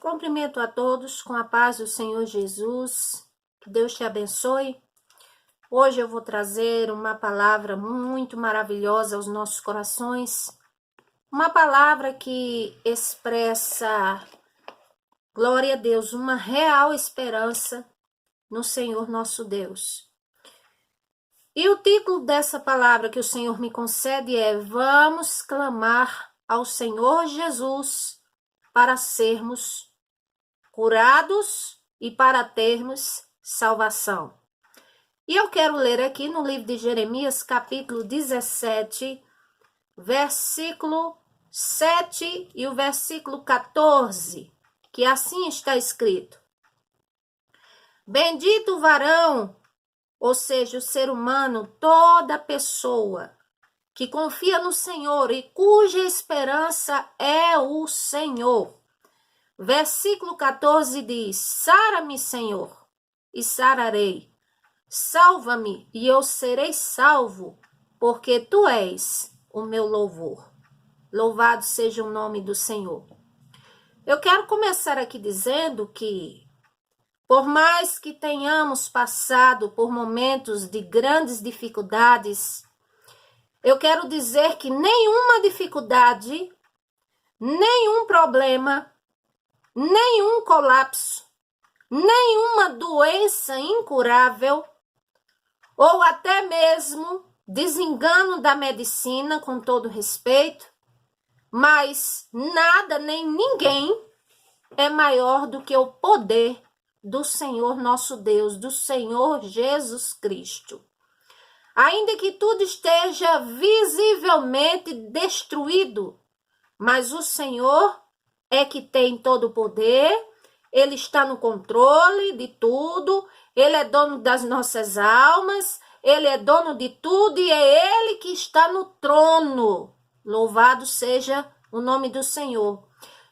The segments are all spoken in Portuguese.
Cumprimento a todos com a paz do Senhor Jesus. Que Deus te abençoe. Hoje eu vou trazer uma palavra muito maravilhosa aos nossos corações. Uma palavra que expressa, glória a Deus, uma real esperança no Senhor nosso Deus. E o título dessa palavra que o Senhor me concede é: Vamos clamar ao Senhor Jesus para sermos curados e para termos salvação. E eu quero ler aqui no livro de Jeremias, capítulo 17, versículo 7 e o versículo 14, que assim está escrito: Bendito o varão, ou seja, o ser humano, toda pessoa que confia no Senhor e cuja esperança é o Senhor. Versículo 14 diz: Sara-me, Senhor, e sararei. Salva-me, e eu serei salvo, porque tu és o meu louvor. Louvado seja o nome do Senhor. Eu quero começar aqui dizendo que, por mais que tenhamos passado por momentos de grandes dificuldades, eu quero dizer que nenhuma dificuldade, nenhum problema, nenhum colapso, nenhuma doença incurável, ou até mesmo desengano da medicina, com todo respeito, mas nada nem ninguém é maior do que o poder do Senhor nosso Deus, do Senhor Jesus Cristo. Ainda que tudo esteja visivelmente destruído, mas o Senhor é que tem todo o poder, Ele está no controle de tudo, Ele é dono das nossas almas, Ele é dono de tudo e é Ele que está no trono. Louvado seja o nome do Senhor.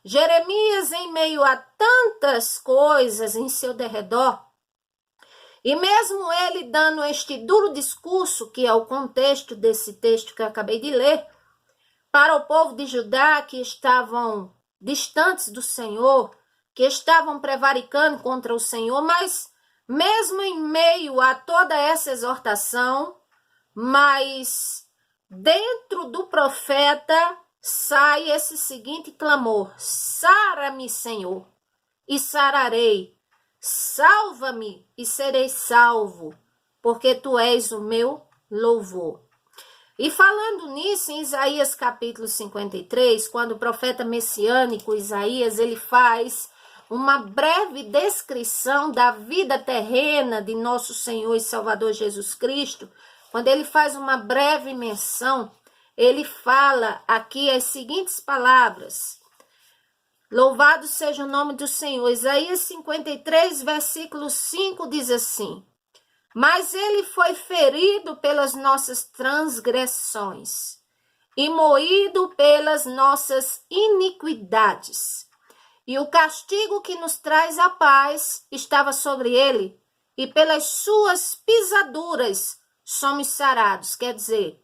Jeremias, em meio a tantas coisas em seu derredor, e mesmo ele dando este duro discurso, que é o contexto desse texto que eu acabei de ler, para o povo de Judá que estavam distantes do Senhor, que estavam prevaricando contra o Senhor, mas mesmo em meio a toda essa exortação, mas dentro do profeta sai esse seguinte clamor: Sara-me, Senhor, e sararei. Salva-me e serei salvo, porque tu és o meu louvor. E falando nisso, em Isaías capítulo 53, quando o profeta messiânico Isaías, ele faz uma breve descrição da vida terrena de nosso Senhor e Salvador Jesus Cristo, quando ele faz uma breve menção, ele fala aqui as seguintes palavras: Louvado seja o nome do Senhor. Isaías 53, versículo 5 diz assim: Mas ele foi ferido pelas nossas transgressões e moído pelas nossas iniquidades. E o castigo que nos traz a paz estava sobre ele, e pelas suas pisaduras somos sarados. Quer dizer,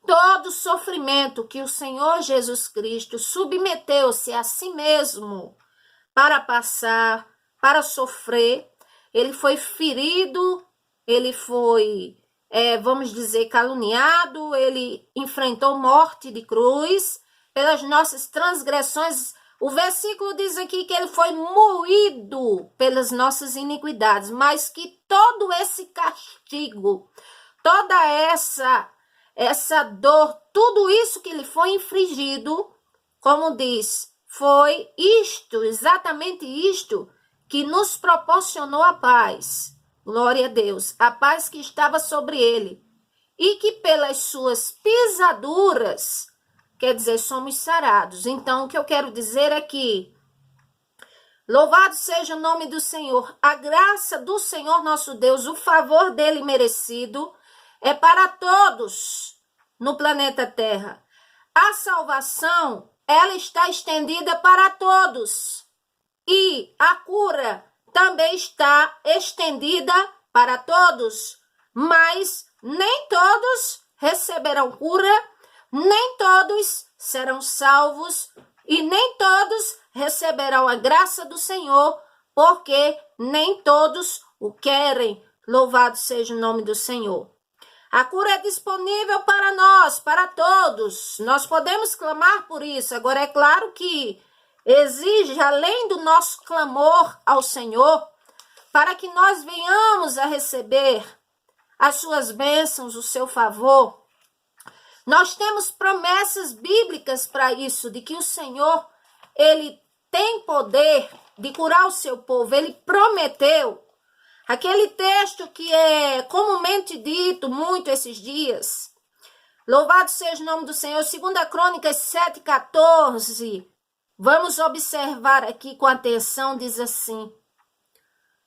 todo sofrimento que o Senhor Jesus Cristo submeteu-se a si mesmo para passar, para sofrer, ele foi ferido, ele foi, vamos dizer, caluniado, ele enfrentou morte de cruz pelas nossas transgressões. O versículo diz aqui que ele foi moído pelas nossas iniquidades, mas que todo esse castigo, toda essa dor, tudo isso que lhe foi infligido, como diz, foi isto, exatamente isto, que nos proporcionou a paz. Glória a Deus, a paz que estava sobre ele. E que pelas suas pisaduras, quer dizer, somos sarados. Então, o que eu quero dizer é que, louvado seja o nome do Senhor, a graça do Senhor nosso Deus, o favor dele merecido, é para todos no planeta Terra. A salvação, ela está estendida para todos. E a cura também está estendida para todos. Mas nem todos receberão cura, nem todos serão salvos e nem todos receberão a graça do Senhor, porque nem todos o querem. Louvado seja o nome do Senhor. A cura é disponível para nós, para todos. Nós podemos clamar por isso. Agora, é claro que exige, além do nosso clamor ao Senhor, para que nós venhamos a receber as suas bênçãos, o seu favor. Nós temos promessas bíblicas para isso, de que o Senhor, ele tem poder de curar o seu povo. Ele prometeu. Aquele texto que é comumente dito muito esses dias. Louvado seja o nome do Senhor. 2 Crônicas 7:14. Vamos observar aqui com atenção, diz assim: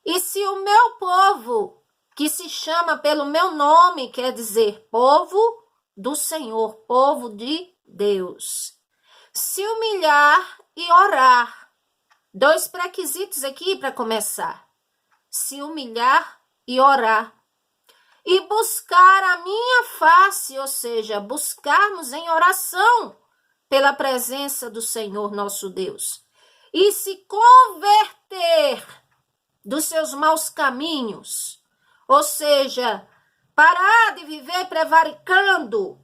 e se o meu povo, que se chama pelo meu nome, quer dizer povo do Senhor, povo de Deus, se humilhar e orar. Dois pré-requisitos aqui para começar. Se humilhar e orar. E buscar a minha face, ou seja, buscarmos em oração pela presença do Senhor nosso Deus. E se converter dos seus maus caminhos, ou seja, parar de viver prevaricando.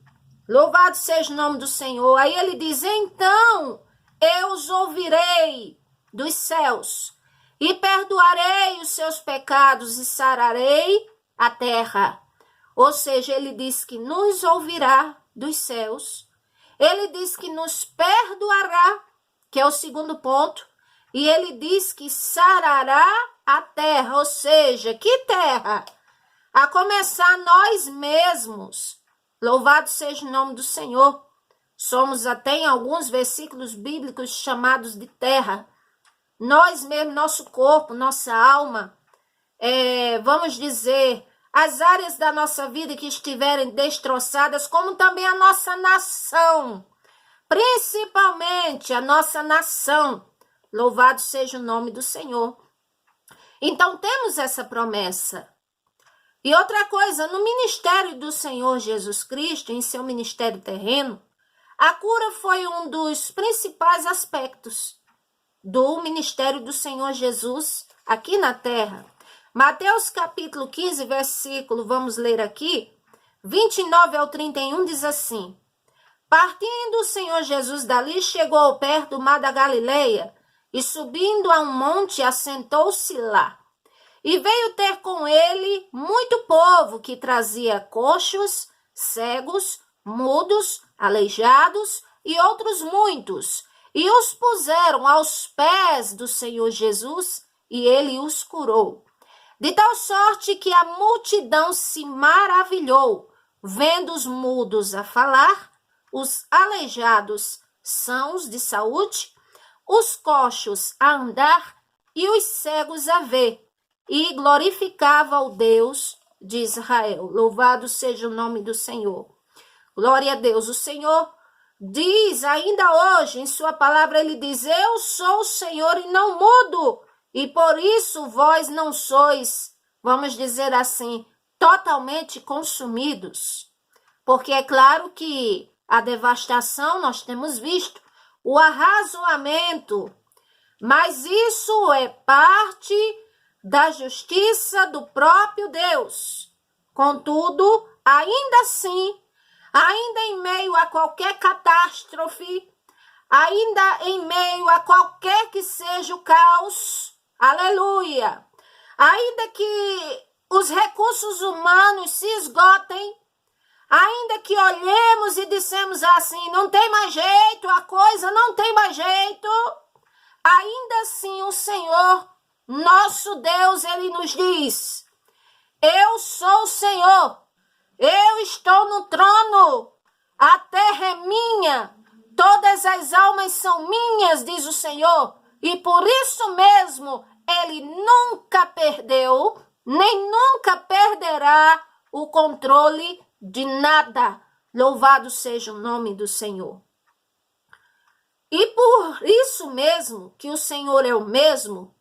Louvado seja o nome do Senhor. Aí ele diz: então eu os ouvirei dos céus e perdoarei os seus pecados e sararei a terra. Ou seja, ele diz que nos ouvirá dos céus. Ele diz que nos perdoará, que é o segundo ponto. E ele diz que sarará a terra, ou seja, que terra? A começar nós mesmos. Louvado seja o nome do Senhor. Somos até em alguns versículos bíblicos chamados de terra. Nós mesmos, nosso corpo, nossa alma, vamos dizer, as áreas da nossa vida que estiverem destroçadas, como também a nossa nação, principalmente a nossa nação. Louvado seja o nome do Senhor. Então, temos essa promessa. E outra coisa, no ministério do Senhor Jesus Cristo, em seu ministério terreno, a cura foi um dos principais aspectos do ministério do Senhor Jesus aqui na terra. Mateus capítulo 15, versículo, vamos ler aqui, 29 ao 31, diz assim: partindo o Senhor Jesus dali, chegou perto do mar da Galileia, e subindo a um monte, assentou-se lá. E veio ter com ele muito povo que trazia coxos, cegos, mudos, aleijados e outros muitos. E os puseram aos pés do Senhor Jesus, e ele os curou. De tal sorte que a multidão se maravilhou, vendo os mudos a falar, os aleijados sãos de saúde, os coxos a andar e os cegos a ver, e glorificava o Deus de Israel. Louvado seja o nome do Senhor. Glória a Deus. O Senhor diz ainda hoje, em sua palavra, ele diz: eu sou o Senhor e não mudo, e por isso vós não sois, vamos dizer assim, totalmente consumidos. Porque é claro que a devastação nós temos visto, o arrazoamento, mas isso é parte da justiça do próprio Deus. Contudo, ainda assim, ainda em meio a qualquer catástrofe, ainda em meio a qualquer que seja o caos, aleluia, ainda que os recursos humanos se esgotem, ainda que olhemos e dissemos assim, não tem mais jeito, a coisa não tem mais jeito, ainda assim o Senhor, nosso Deus, ele nos diz: eu sou o Senhor, eu estou no trono, a terra é minha, todas as almas são minhas, diz o Senhor, e por isso mesmo ele nunca perdeu, nem nunca perderá o controle de nada. Louvado seja o nome do Senhor. E por isso mesmo que o Senhor é o mesmo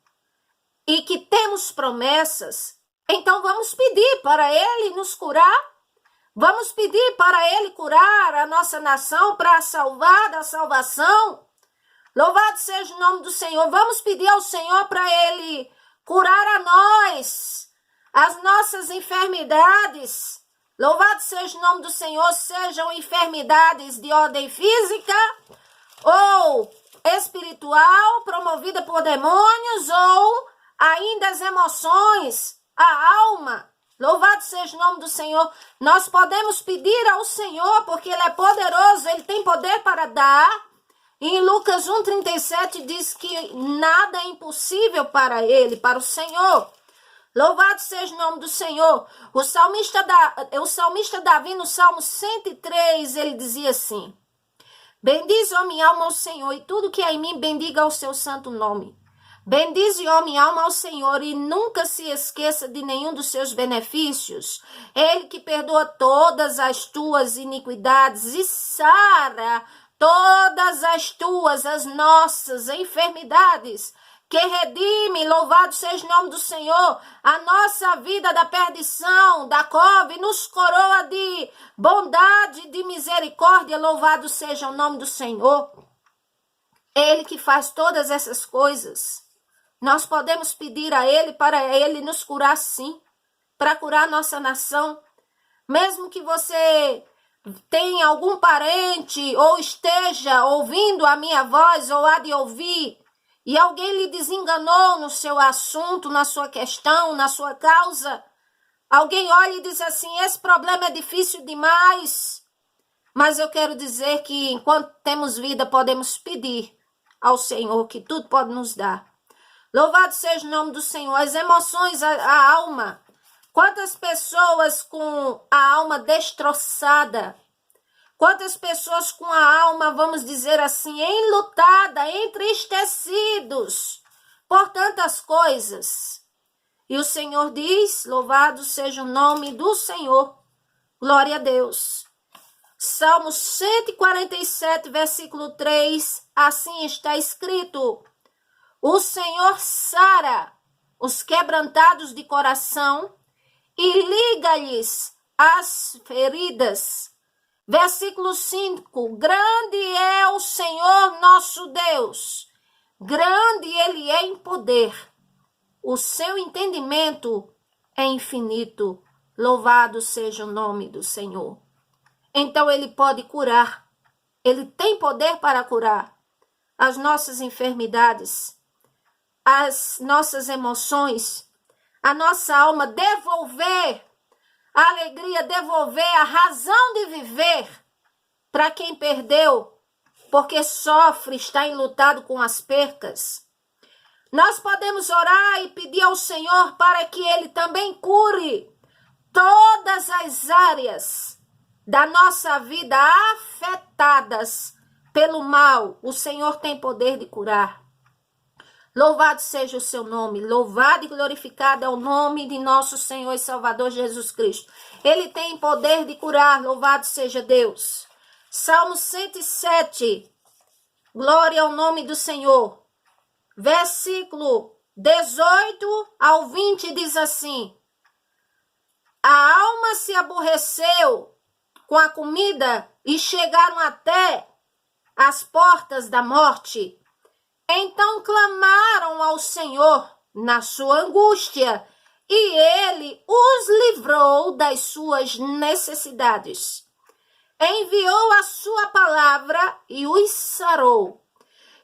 e que temos promessas, então vamos pedir para ele nos curar, vamos pedir para ele curar a nossa nação, para salvar da salvação, Louvado seja o nome do Senhor. Vamos pedir ao Senhor para Ele curar a nós, as nossas enfermidades. Louvado seja o nome do Senhor, sejam enfermidades de ordem física ou espiritual, promovida por demônios, ou ainda as emoções, a alma. Louvado seja o nome do Senhor. Nós podemos pedir ao Senhor, porque Ele é poderoso, Ele tem poder para dar. Em Lucas 1,37 diz que nada é impossível para Ele, para o Senhor. Louvado seja o nome do Senhor. O salmista Davi, no Salmo 103, ele dizia assim: bendize, ó minha alma, ao Senhor, e tudo que há em mim, bendiga ao seu santo nome. Bendize, ó minha alma, ao Senhor, e nunca se esqueça de nenhum dos seus benefícios. Ele que perdoa todas as tuas iniquidades e sara todas as nossas enfermidades, que redime, louvado seja o nome do Senhor, a nossa vida da perdição, da cova, e nos coroa de bondade, de misericórdia. Louvado seja o nome do Senhor. Ele que faz todas essas coisas. Nós podemos pedir a Ele para Ele nos curar, sim, para curar nossa nação. Mesmo que você tenha algum parente ou esteja ouvindo a minha voz ou há de ouvir, e alguém lhe desenganou no seu assunto, na sua questão, na sua causa, alguém olha e diz assim: esse problema é difícil demais. Mas eu quero dizer que enquanto temos vida, podemos pedir ao Senhor, que tudo pode nos dar. Louvado seja o nome do Senhor. As emoções, a alma. Quantas pessoas com a alma destroçada, quantas pessoas com a alma, vamos dizer assim, enlutada, entristecidos por tantas coisas. E o Senhor diz: louvado seja o nome do Senhor. Glória a Deus. Salmo 147, versículo 3, assim está escrito: o Senhor sara os quebrantados de coração e liga-lhes as feridas. Versículo 5, grande é o Senhor nosso Deus, grande Ele é em poder, o seu entendimento é infinito. Louvado seja o nome do Senhor. Então Ele pode curar, Ele tem poder para curar as nossas enfermidades, as nossas emoções, a nossa alma, devolver a alegria, devolver a razão de viver para quem perdeu, porque sofre, está enlutado com as percas. Nós podemos orar e pedir ao Senhor para que Ele também cure todas as áreas da nossa vida afetadas pelo mal. O Senhor tem poder de curar. Louvado seja o seu nome, louvado e glorificado é o nome de nosso Senhor e Salvador Jesus Cristo. Ele tem poder de curar, louvado seja Deus. Salmo 107, glória ao nome do Senhor. Versículo 18 ao 20 diz assim: a alma se aborreceu com a comida e chegaram até as portas da morte. Então clamaram ao Senhor na sua angústia, e Ele os livrou das suas necessidades. Enviou a sua palavra e os sarou,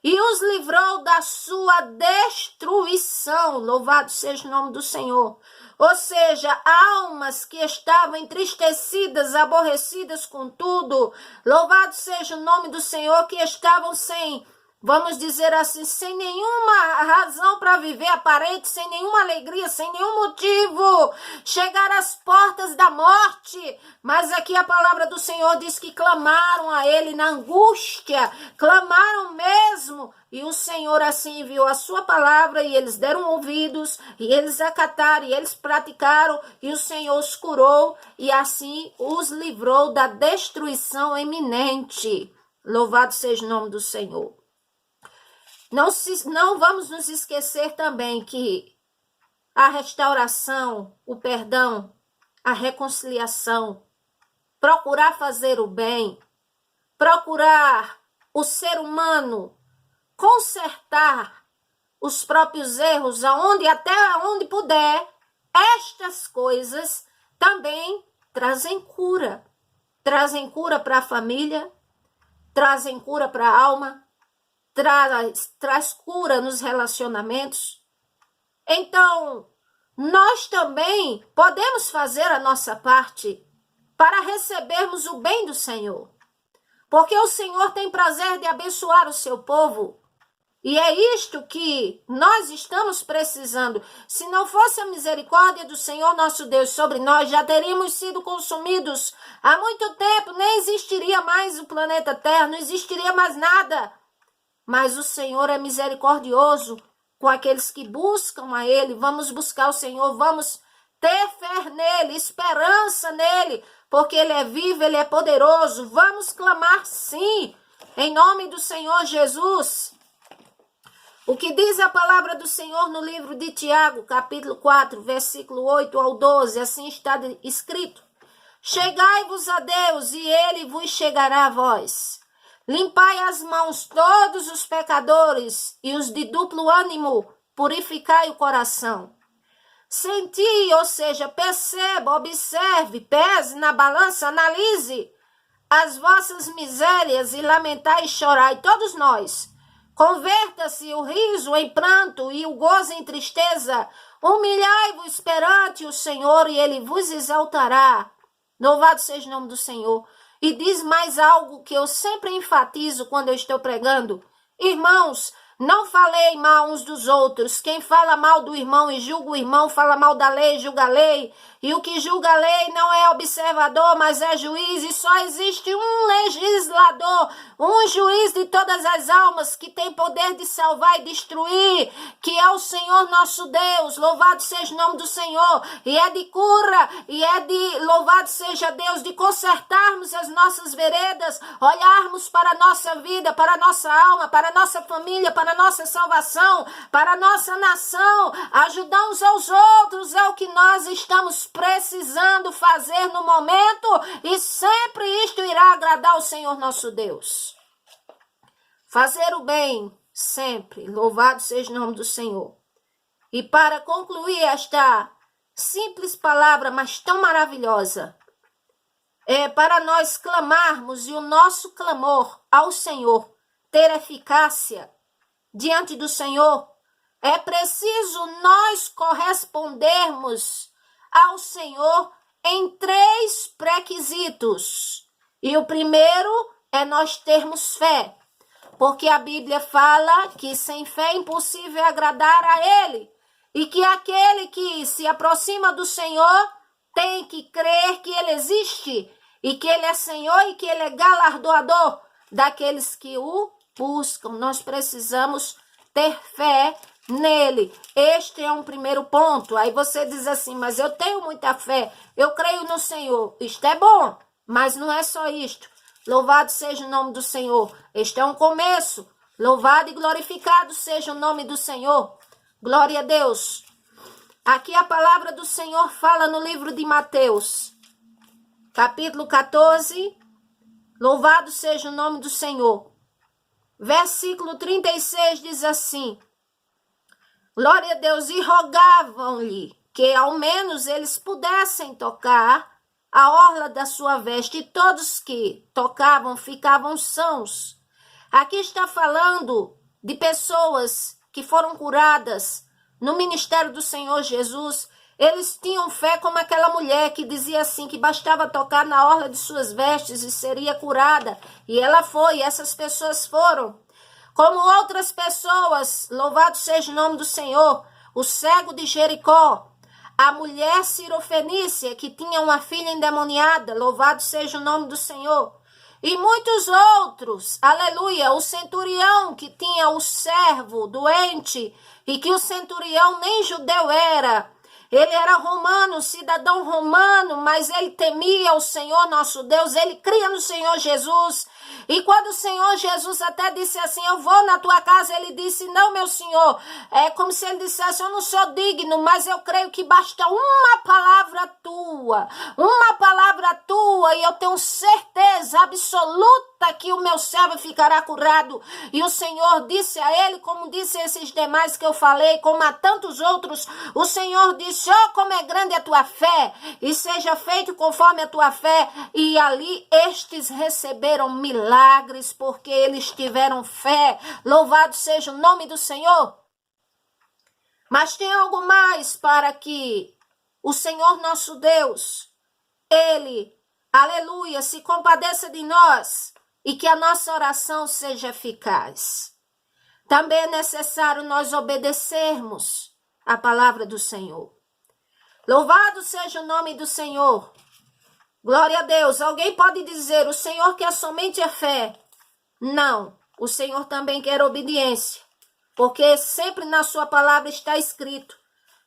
e os livrou da sua destruição. Louvado seja o nome do Senhor. Ou seja, almas que estavam entristecidas, aborrecidas com tudo. Louvado seja o nome do Senhor, que estavam sem, vamos dizer assim, sem nenhuma razão para viver aparente, sem nenhuma alegria, sem nenhum motivo. Chegaram às portas da morte. Mas aqui a palavra do Senhor diz que clamaram a Ele na angústia. Clamaram mesmo. E o Senhor assim enviou a sua palavra e eles deram ouvidos. E eles acataram e eles praticaram. E o Senhor os curou e assim os livrou da destruição iminente. Louvado seja o nome do Senhor. Não vamos nos esquecer também que a restauração, o perdão, a reconciliação, procurar fazer o bem, procurar o ser humano com consertar os próprios erros, até onde puder, estas coisas também trazem cura. Trazem cura para a família, trazem cura para a alma, traz cura nos relacionamentos. Então, nós também podemos fazer a nossa parte para recebermos o bem do Senhor. Porque o Senhor tem prazer de abençoar o seu povo. E é isto que nós estamos precisando. Se não fosse a misericórdia do Senhor nosso Deus sobre nós, já teríamos sido consumidos há muito tempo. Nem existiria mais o planeta Terra, não existiria mais nada. Mas o Senhor é misericordioso com aqueles que buscam a Ele. Vamos buscar o Senhor, vamos ter fé nele, esperança nele, porque Ele é vivo, Ele é poderoso. Vamos clamar sim, em nome do Senhor Jesus. O que diz a palavra do Senhor no livro de Tiago, capítulo 4, versículo 8 ao 12, assim está escrito: Chegai-vos a Deus, e Ele vos chegará a vós. Limpai as mãos todos os pecadores, e os de duplo ânimo, purificai o coração. Senti, ou seja, perceba, observe, pese na balança, analise as vossas misérias e lamentai e chorai, todos nós. Converta-se o riso em pranto e o gozo em tristeza. Humilhai-vos perante o Senhor e Ele vos exaltará. Louvado seja o nome do Senhor. E diz mais algo que eu sempre enfatizo quando eu estou pregando. Irmãos, não falei mal uns dos outros. Quem fala mal do irmão e julga o irmão, fala mal da lei, julga a lei. E o que julga a lei não é observador, mas é juiz. E só existe um legislador, um juiz de todas as almas, que tem poder de salvar e destruir, que é o Senhor nosso Deus. Louvado seja o nome do Senhor. E é de cura, e é de, louvado seja Deus, de consertarmos as nossas veredas, olharmos para a nossa vida, para a nossa alma, para a nossa família, para a nossa salvação, para a nossa nação. Ajudar uns aos outros é o que nós estamos precisando fazer no momento, e sempre isto irá agradar ao Senhor nosso Deus. Fazer o bem sempre, louvado seja o nome do Senhor. E para concluir esta simples palavra, mas tão maravilhosa, é para nós clamarmos e o nosso clamor ao Senhor ter eficácia diante do Senhor, é preciso nós correspondermos ao Senhor em 3 pré-requisitos. E o primeiro é nós termos fé, porque a Bíblia fala que sem fé é impossível agradar a Ele, e que aquele que se aproxima do Senhor tem que crer que Ele existe, e que Ele é Senhor, e que Ele é galardoador daqueles que o buscam. Nós precisamos ter fé nele. Este é um primeiro ponto. Aí você diz assim, mas eu tenho muita fé, eu creio no Senhor. Isto é bom, mas não é só isto. Louvado seja o nome do Senhor. Este é um começo. Louvado e glorificado seja o nome do Senhor. Glória a Deus. Aqui a palavra do Senhor fala no livro de Mateus, capítulo 14. Louvado seja o nome do Senhor. Versículo 36 diz assim: Glória a Deus, e rogavam-lhe que ao menos eles pudessem tocar a orla da sua veste, e todos que tocavam ficavam sãos. Aqui está falando de pessoas que foram curadas no ministério do Senhor Jesus. Eles tinham fé como aquela mulher que dizia assim, que bastava tocar na orla de suas vestes e seria curada. E ela foi, essas pessoas foram. Como outras pessoas, louvado seja o nome do Senhor, o cego de Jericó, a mulher cirofenícia que tinha uma filha endemoniada, louvado seja o nome do Senhor. E muitos outros, aleluia, o centurião que tinha o servo doente e que o centurião nem judeu era. Ele era romano, cidadão romano, mas ele temia o Senhor nosso Deus, ele cria no Senhor Jesus. E quando o Senhor Jesus até disse assim, eu vou na tua casa, ele disse, não, meu Senhor, é como se ele dissesse, eu não sou digno, mas eu creio que basta uma palavra tua, e eu tenho certeza absoluta que o meu servo ficará curado. E o Senhor disse a ele, como disse a esses demais que eu falei, como a tantos outros, o Senhor disse, como é grande a tua fé, e seja feito conforme a tua fé. E ali estes receberam milagres, porque eles tiveram fé. Louvado seja o nome do Senhor. Mas tem algo mais para que o Senhor nosso Deus, ele, aleluia, se compadeça de nós e que a nossa oração seja eficaz. Também é necessário nós obedecermos a palavra do Senhor. Louvado seja o nome do Senhor. Glória a Deus. Alguém pode dizer, o Senhor quer somente a fé. Não, o Senhor também quer obediência. Porque sempre na sua palavra está escrito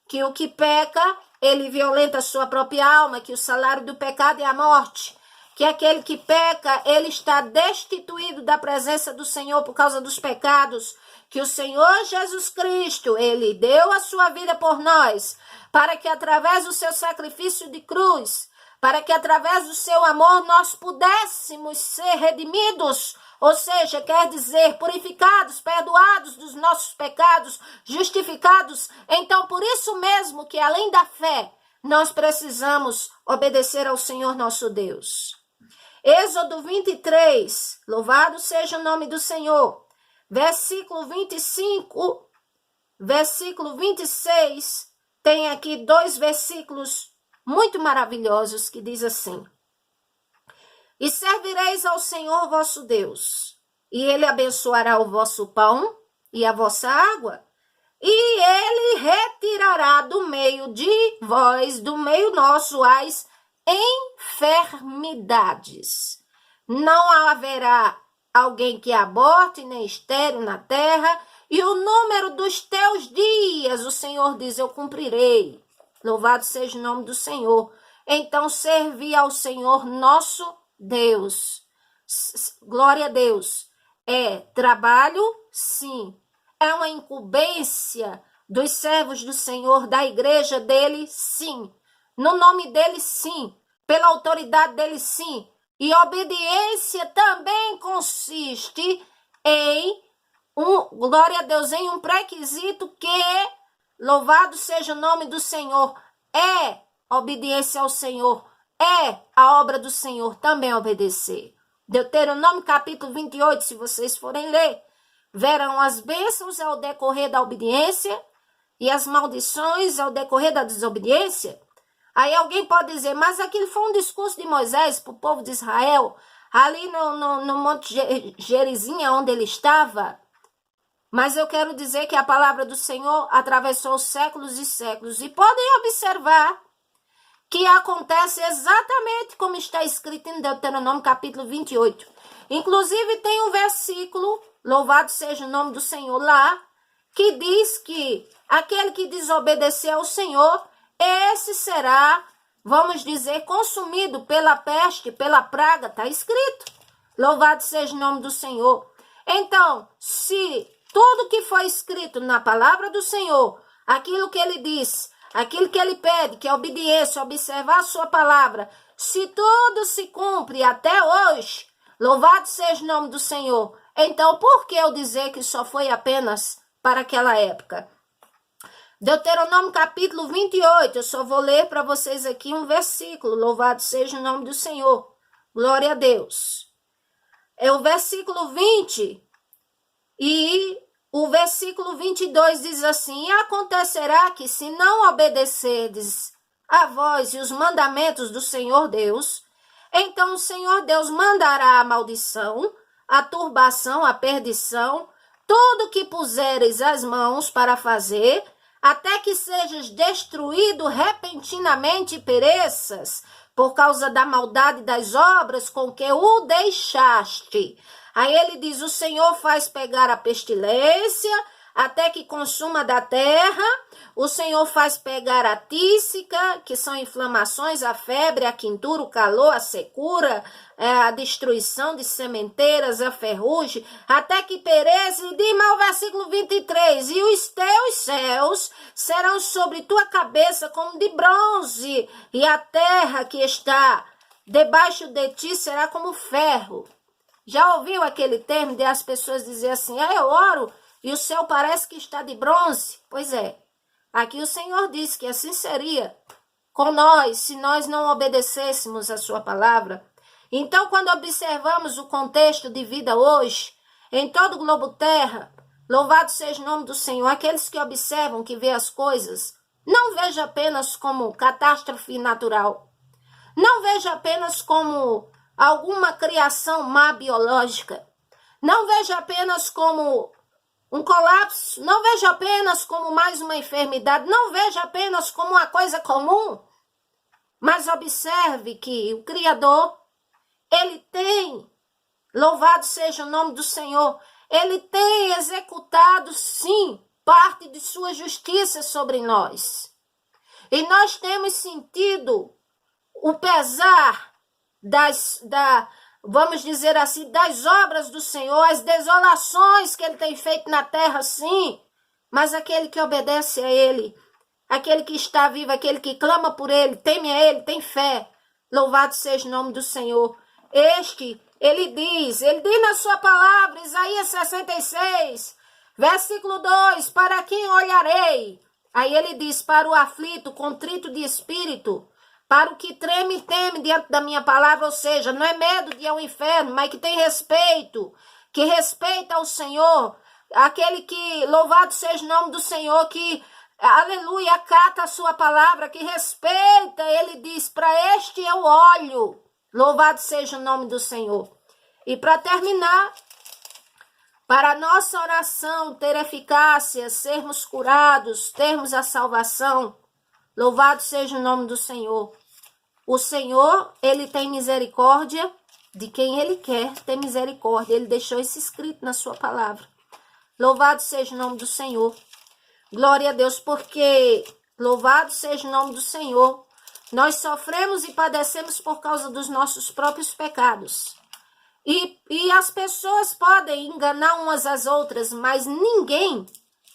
que o que peca, ele violenta a sua própria alma, que o salário do pecado é a morte. Que aquele que peca, ele está destituído da presença do Senhor por causa dos pecados. Que o Senhor Jesus Cristo, ele deu a sua vida por nós, para que através do seu sacrifício de cruz, para que através do seu amor nós pudéssemos ser redimidos, ou seja, quer dizer, purificados, perdoados dos nossos pecados, justificados. Então, por isso mesmo que além da fé, nós precisamos obedecer ao Senhor nosso Deus. Êxodo 23, louvado seja o nome do Senhor, versículo 25, versículo 26, tem aqui 2 versículos muito maravilhosos que diz assim: e servireis ao Senhor vosso Deus, e ele abençoará o vosso pão e a vossa água, e ele retirará do meio de vós, do meio nosso, as enfermidades. Não haverá alguém que aborte, nem estéril na terra, e o número dos teus dias, o Senhor diz, eu cumprirei. Louvado seja o nome do Senhor. Então, servi ao Senhor nosso Deus. Glória a Deus. É trabalho? Sim. É uma incumbência dos servos do Senhor, da igreja dele? Sim. No nome dele? Sim. Pela autoridade dele? Sim. E obediência também consiste em glória a Deus, em um pré-requisito que, louvado seja o nome do Senhor, é obediência ao Senhor, é a obra do Senhor também obedecer. Deuteronômio capítulo 28, se vocês forem ler, verão as bênçãos ao decorrer da obediência e as maldições ao decorrer da desobediência. Aí alguém pode dizer, mas aquilo foi um discurso de Moisés para o povo de Israel, ali no Monte Gerizim, onde ele estava. Mas eu quero dizer que a palavra do Senhor atravessou séculos e séculos. E podem observar que acontece exatamente como está escrito em Deuteronômio capítulo 28. Inclusive tem um versículo, louvado seja o nome do Senhor lá, que diz que aquele que desobedecer ao Senhor, esse será, vamos dizer, consumido pela peste, pela praga, está escrito. Louvado seja o nome do Senhor. Então, se tudo que foi escrito na palavra do Senhor, aquilo que ele diz, aquilo que ele pede, que é obediência, observar a sua palavra, se tudo se cumpre até hoje, louvado seja o nome do Senhor, então por que eu dizer que só foi apenas para aquela época? Deuteronômio capítulo 28, eu só vou ler para vocês aqui um versículo, louvado seja o nome do Senhor, glória a Deus. É o versículo 20 e o versículo 22 diz assim: e acontecerá que se não obedecerdes a voz e os mandamentos do Senhor Deus, então o Senhor Deus mandará a maldição, a turbação, a perdição, tudo que puseres as mãos para fazer, até que sejas destruído repentinamente e pereças, por causa da maldade das obras com que o deixaste. Aí ele diz, o Senhor faz pegar a pestilência, até que consuma da terra. O Senhor faz pegar a tísica, que são inflamações, a febre, a quintura, o calor, a secura, a destruição de sementeiras, a ferrugem, até que pereça. E diz mais o versículo 23, e os teus céus serão sobre tua cabeça como de bronze, e a terra que está debaixo de ti será como ferro. Já ouviu aquele termo de as pessoas dizer assim, eu oro e o céu parece que está de bronze? Pois é, aqui o Senhor disse que assim seria com nós, se nós não obedecêssemos a sua palavra. Então, quando observamos o contexto de vida hoje, em todo o globo terra, louvado seja o nome do Senhor, aqueles que observam, que vê as coisas, não veja apenas como catástrofe natural, não veja apenas como alguma criação má biológica, não veja apenas como um colapso, não veja apenas como mais uma enfermidade, não veja apenas como uma coisa comum, mas observe que o Criador, ele tem, louvado seja o nome do Senhor, ele tem executado, sim, parte de sua justiça sobre nós. E nós temos sentido o pesar vamos dizer assim, das obras do Senhor, as desolações que ele tem feito na terra, sim, mas aquele que obedece a ele, aquele que está vivo, aquele que clama por ele, teme a ele, tem fé, louvado seja o nome do Senhor. Ele diz na sua palavra, Isaías 66, versículo 2, para quem olharei? Aí ele diz, para o aflito, contrito de espírito, para o que treme e teme diante da minha palavra, ou seja, não é medo de ir ao inferno, mas que tem respeito, que respeita ao Senhor, aquele que, louvado seja o nome do Senhor, que, aleluia, acata a sua palavra, que respeita, ele diz, para este eu olho, louvado seja o nome do Senhor. E para terminar, para a nossa oração ter eficácia, sermos curados, termos a salvação, louvado seja o nome do Senhor. O Senhor, ele tem misericórdia de quem ele quer ter misericórdia. Ele deixou isso escrito na sua palavra. Louvado seja o nome do Senhor. Glória a Deus, porque louvado seja o nome do Senhor. Nós sofremos e padecemos por causa dos nossos próprios pecados. E as pessoas podem enganar umas às outras, mas ninguém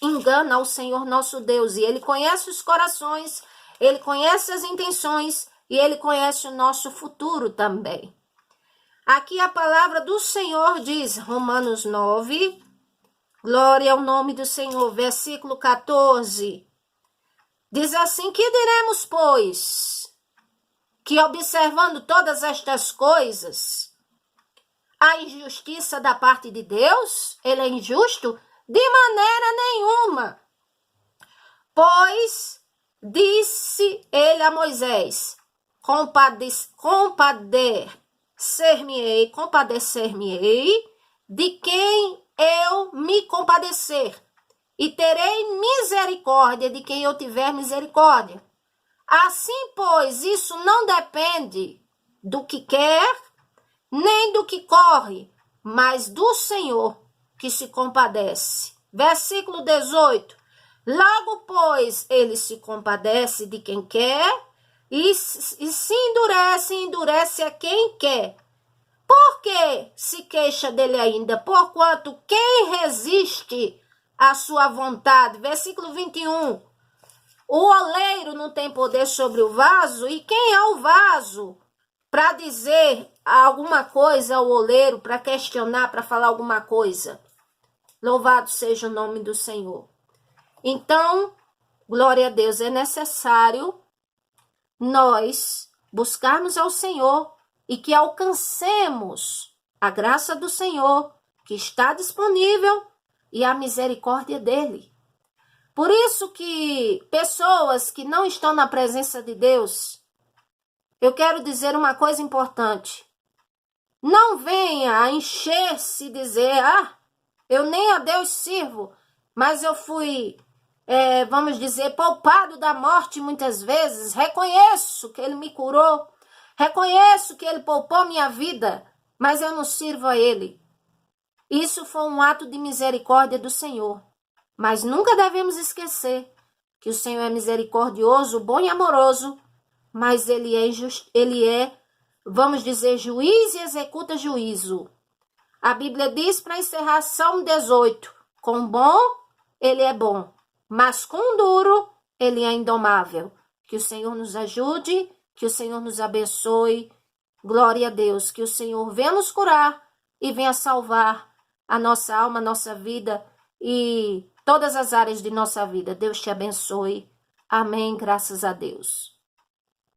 engana ao Senhor nosso Deus. E ele conhece os corações, ele conhece as intenções, e ele conhece o nosso futuro também. Aqui a palavra do Senhor diz, Romanos 9, glória ao nome do Senhor, versículo 14. Diz assim, que diremos, pois, que observando todas estas coisas, a injustiça da parte de Deus, ele é injusto? De maneira nenhuma. Pois, disse ele a Moisés, compadecer-me-ei de quem eu me compadecer, e terei misericórdia de quem eu tiver misericórdia. Assim, pois, isso não depende do que quer, nem do que corre, mas do Senhor que se compadece. Versículo 18. Logo, pois, ele se compadece de quem quer, e se endurece a quem quer. Por que se queixa dele ainda? Porquanto quem resiste à sua vontade? Versículo 21. O oleiro não tem poder sobre o vaso, e quem é o vaso para dizer alguma coisa ao oleiro, para questionar, para falar alguma coisa? Louvado seja o nome do Senhor. Então, glória a Deus, é necessário nós buscarmos ao Senhor e que alcancemos a graça do Senhor que está disponível e a misericórdia dele. Por isso que pessoas que não estão na presença de Deus, eu quero dizer uma coisa importante. Não venha a encher-se e dizer, eu nem a Deus sirvo, mas eu fui, vamos dizer, poupado da morte muitas vezes. Reconheço que ele me curou, reconheço que ele poupou minha vida, mas eu não sirvo a ele. Isso foi um ato de misericórdia do Senhor. Mas nunca devemos esquecer que o Senhor é misericordioso, bom e amoroso, mas ele é, vamos dizer, juiz e executa juízo. A Bíblia diz para encerrar Salmo 18, com o bom, ele é bom, mas com o duro, ele é indomável. Que o Senhor nos ajude, que o Senhor nos abençoe. Glória a Deus, que o Senhor venha nos curar e venha salvar a nossa alma, a nossa vida e todas as áreas de nossa vida. Deus te abençoe. Amém, graças a Deus.